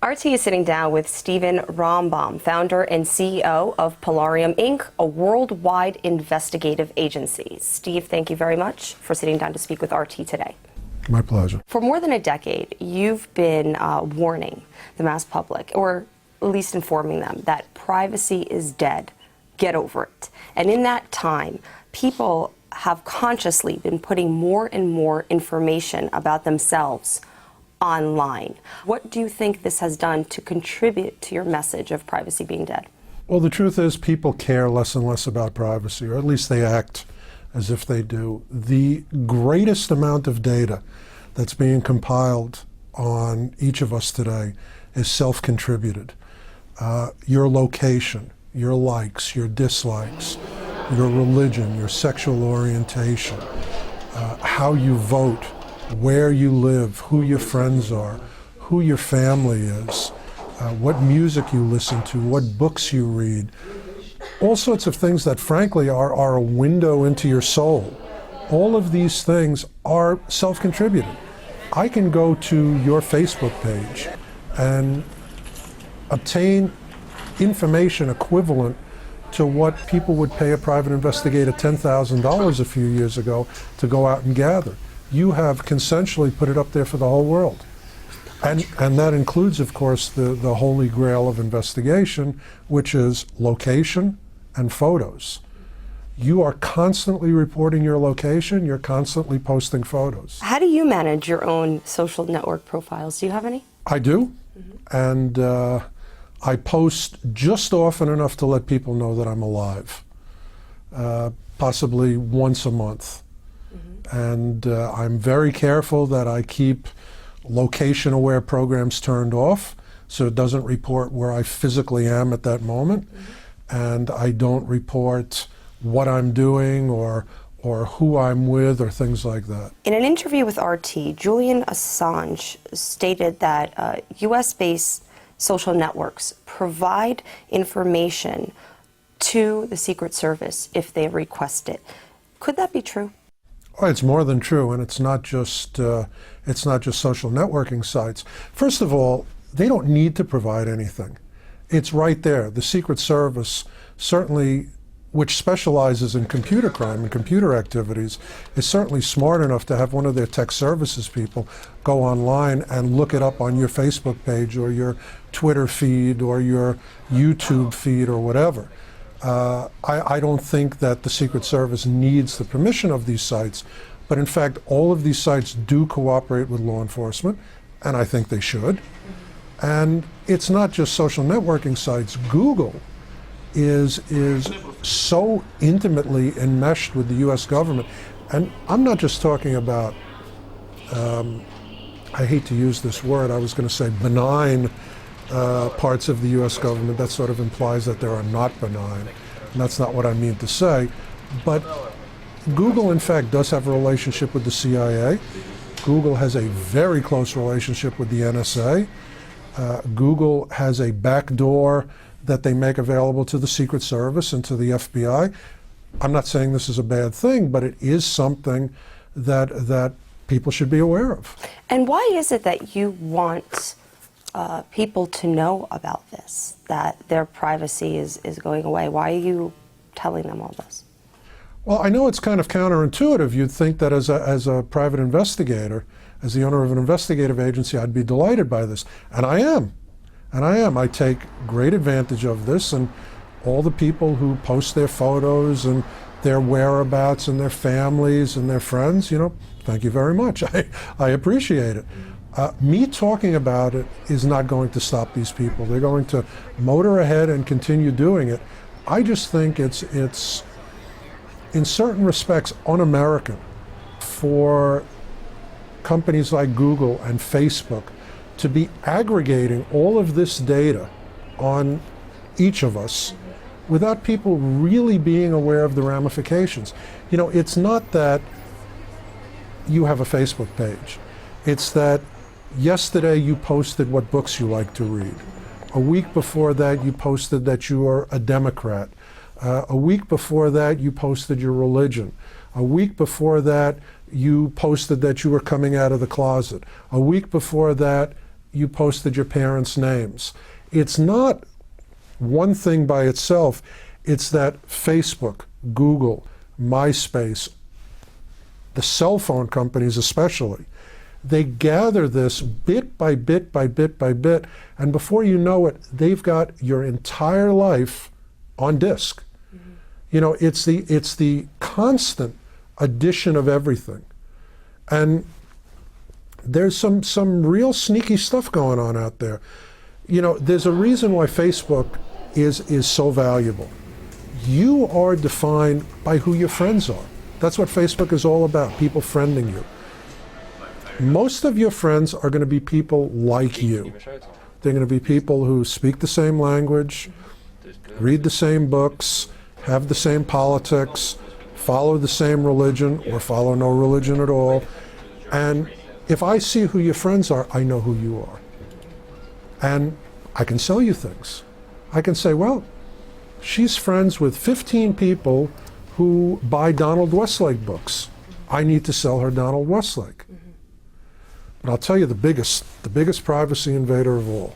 RT is sitting down with Stephen Rombaum, founder and CEO of Polarium Inc., a worldwide investigative agency. Steve, thank you very much for sitting down to speak with RT today. My pleasure. For more than a decade, you've been warning the mass public, or at least informing them, that privacy is dead. Get over it. And in that time, people have consciously been putting more and more information about themselves online. What do you think this has done to contribute to your message of privacy being dead? Well, the truth is people care less and less about privacy, or at least they act as if they do. The greatest amount of data that's being compiled on each of us today is self-contributed. Your location, your likes, your dislikes, your religion, your sexual orientation, how you vote, where you live, who your friends are, who your family is, what music you listen to, what books you read, all sorts of things that frankly are a window into your soul. All of these things are self-contributed. I can go to your Facebook page and obtain information equivalent to what people would pay a private investigator $10,000 a few years ago to go out and gather. You have consensually put it up there for the whole world. And that includes, of course, the holy grail of investigation, which is location and photos. You are constantly reporting your location, you're constantly posting photos. How do you manage your own social network profiles? Do you have any? I do, and I post just often enough to let people know that I'm alive, possibly once a month. And I'm very careful that I keep location-aware programs turned off so it doesn't report where I physically am at that moment. And I don't report what I'm doing or who I'm with or things like that. In an interview with RT, Julian Assange stated that US-based social networks provide information to the Secret Service if they request it. Could that be true? Oh, it's more than true, and it's not just social networking sites. First of all, they don't need to provide anything. It's right there. The Secret Service, certainly, which specializes in computer crime and computer activities, is certainly smart enough to have one of their tech services people go online and look it up on your Facebook page or your Twitter feed or your YouTube feed or whatever. I don't think that the Secret Service needs the permission of these sites, but in fact, all of these sites do cooperate with law enforcement, and I think they should. And it's not just social networking sites. Google is so intimately enmeshed with the US government. And I'm not just talking about, I hate to use this word, I was going to say benign parts of the US government. That sort of implies that there are not benign. And that's not what I mean to say. But Google, in fact, does have a relationship with the CIA. Google has a very close relationship with the NSA. Google has a backdoor that they make available to the Secret Service and to the FBI. I'm not saying this is a bad thing, but it is something that people should be aware of. And why is it that you want people to know about this, that their privacy is going away? Why are you telling them all this? Well, I know it's kind of counterintuitive. You'd think that as a private investigator, as the owner of an investigative agency, I'd be delighted by this. And I am. And I am. I take great advantage of this, and all the people who post their photos and their whereabouts and their families and their friends, you know, thank you very much. I appreciate it. Me talking about it is not going to stop these people. They're going to motor ahead and continue doing it. I just think it's in certain respects un-American for companies like Google and Facebook to be aggregating all of this data on each of us without people really being aware of the ramifications. You know, it's not that you have a Facebook page. It's that yesterday you posted what books you like to read. A week before that you posted that you are a Democrat. A week before that you posted your religion. A week before that you posted that you were coming out of the closet. A week before that you posted your parents' names. It's not one thing by itself. It's that Facebook, Google, MySpace, the cell phone companies especially, they gather this bit by bit by bit by bit, and before you know it, they've got your entire life on disk. Mm-hmm. You know, it's the constant addition of everything. And there's some real sneaky stuff going on out there. You know, there's a reason why Facebook is so valuable. You are defined by who your friends are. That's what Facebook is all about, people friending you. Most of your friends are going to be people like you. They're going to be people who speak the same language, read the same books, have the same politics, follow the same religion, or follow no religion at all. And if I see who your friends are, I know who you are. And I can sell you things. I can say, well, she's friends with 15 people who buy Donald Westlake books. I need to sell her Donald Westlake. Mm-hmm. But I'll tell you the biggest privacy invader of all.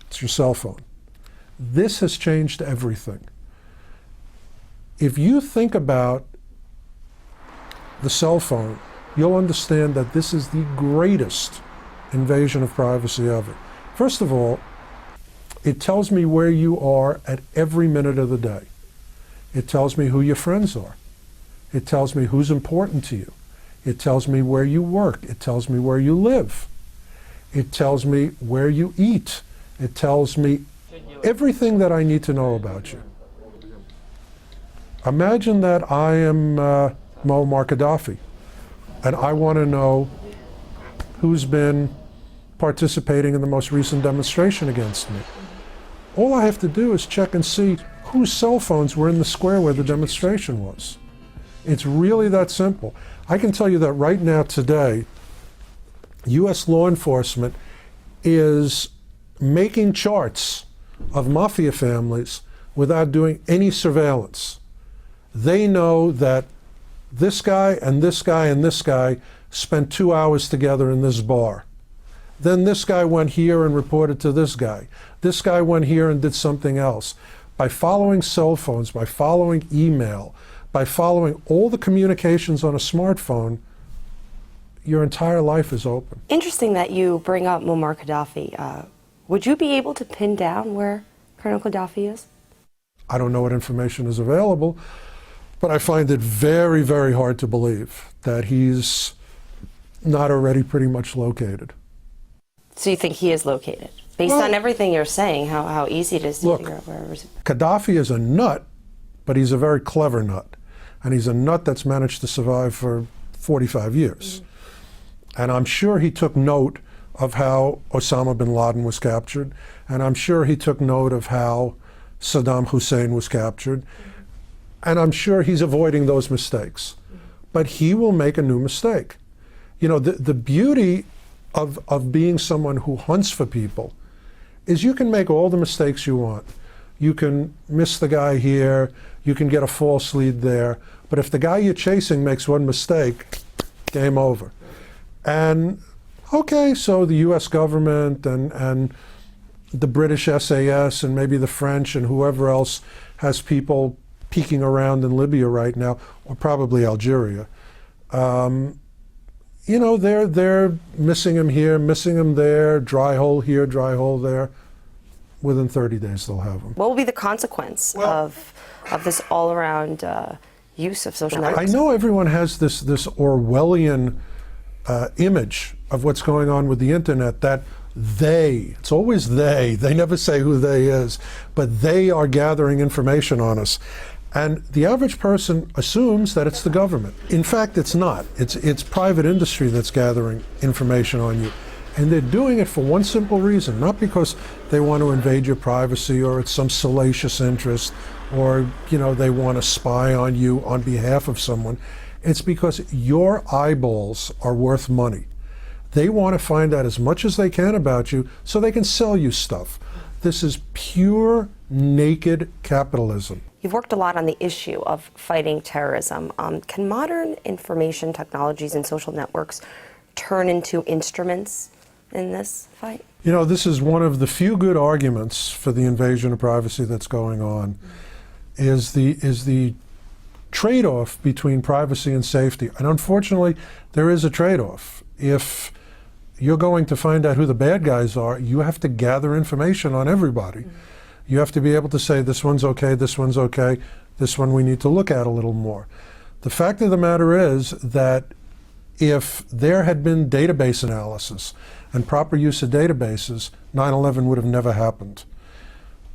It's your cell phone. This has changed everything. If you think about the cell phone, you'll understand that this is the greatest invasion of privacy ever. First of all, it tells me where you are at every minute of the day. It tells me who your friends are. It tells me who's important to you. It tells me where you work. It tells me where you live. It tells me where you eat. It tells me everything that I need to know about you. Imagine that I am Muammar Gaddafi, and I want to know who's been participating in the most recent demonstration against me. All I have to do is check and see whose cell phones were in the square where the demonstration was. It's really that simple. I can tell you that right now, today, U.S. law enforcement is making charts of mafia families without doing any surveillance. They know that this guy and this guy and this guy spent 2 hours together in this bar. Then this guy went here and reported to this guy. This guy went here and did something else. By following cell phones, by following email, by following all the communications on a smartphone, your entire life is open. Interesting that you bring up Muammar Gaddafi. Would you be able to pin down where Colonel Gaddafi is? I don't know what information is available, but I find it very, very hard to believe that he's not already pretty much located. So you think he is located? Based on everything you're saying, how easy it is to figure out wherever. Gaddafi is a nut, but he's a very clever nut. And he's a nut that's managed to survive for 45 years. Mm-hmm. And I'm sure he took note of how Osama bin Laden was captured. And I'm sure he took note of how Saddam Hussein was captured. Mm-hmm. And I'm sure he's avoiding those mistakes. Mm-hmm. But he will make a new mistake. You know, the beauty of being someone who hunts for people is you can make all the mistakes you want. You can miss the guy here, you can get a false lead there, but if the guy you're chasing makes one mistake, game over. And okay, so the US government and the British SAS and maybe the French and whoever else has people peeking around in Libya right now, or probably Algeria. You know, they're missing him here, missing him there, dry hole here, dry hole there. Within 30 days, they'll have him. What will be the consequence of this all-around use of social networks? I know everyone has this Orwellian image of what's going on with the internet, that it's always they never say who they is, but they are gathering information on us. And the average person assumes that it's the government. In fact, it's not. It's private industry that's gathering information on you. And they're doing it for one simple reason, not because they want to invade your privacy or it's some salacious interest or, you know, they want to spy on you on behalf of someone. It's because your eyeballs are worth money. They want to find out as much as they can about you so they can sell you stuff. This is pure, naked capitalism. You've worked a lot on the issue of fighting terrorism. Can modern information technologies and social networks turn into instruments in this fight? You know, this is one of the few good arguments for the invasion of privacy that's going on, is the trade-off between privacy and safety. And unfortunately, there is a trade-off. If you're going to find out who the bad guys are, you have to gather information on everybody. You have to be able to say, this one's okay, this one's okay, this one we need to look at a little more. The fact of the matter is that if there had been database analysis and proper use of databases, 9/11 would have never happened.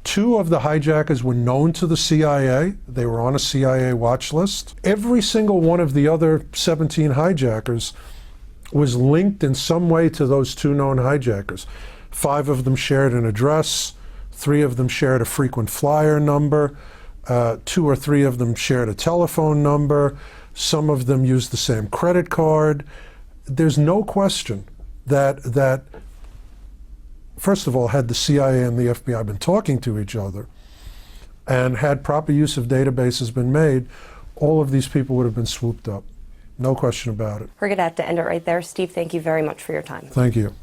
2 of the hijackers were known to the CIA. They were on a CIA watch list. Every single one of the other 17 hijackers was linked in some way to those 2 known hijackers. 5 of them shared an address, 3 of them shared a frequent flyer number, 2 or 3 of them shared a telephone number, some of them used the same credit card. There's no question that first of all, had the CIA and the FBI been talking to each other and had proper use of databases been made, all of these people would have been swooped up. No question about it. We're going to have to end it right there. Steve, thank you very much for your time. Thank you.